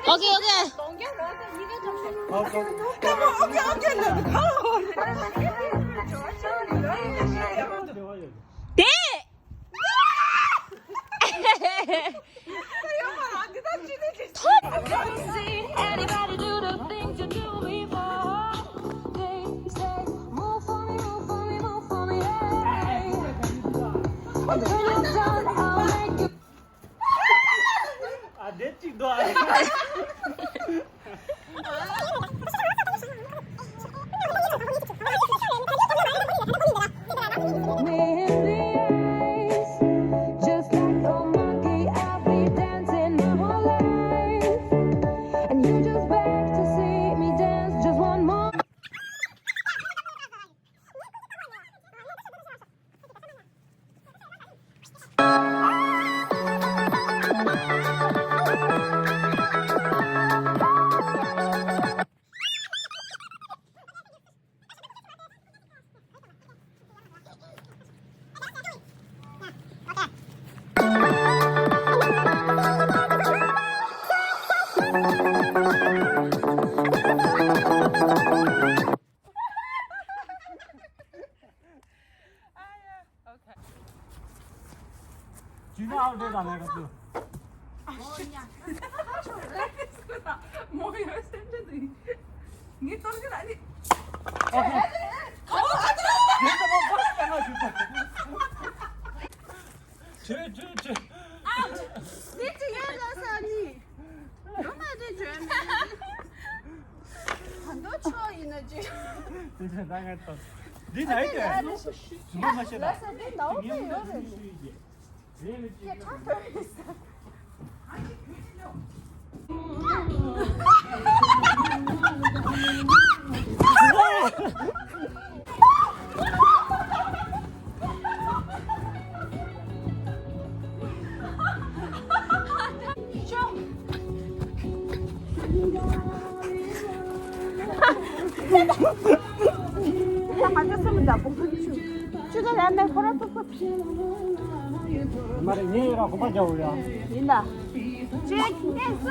여기 여기. 네. 내 찍도 아니야. 지나올 때도 안 해가지고. 뭐야 샌드니 이게 떨어진 아니 저.你这个是你有没有这觉得很多错音的剧 진짜 당했다. 네 나이 때 주먹 마셔라. 내 나오게 해야 돼 얘는 차별 있어这个人没回来都不吃。 말에 얘랑 고마워 올려. linda. Gente, isso!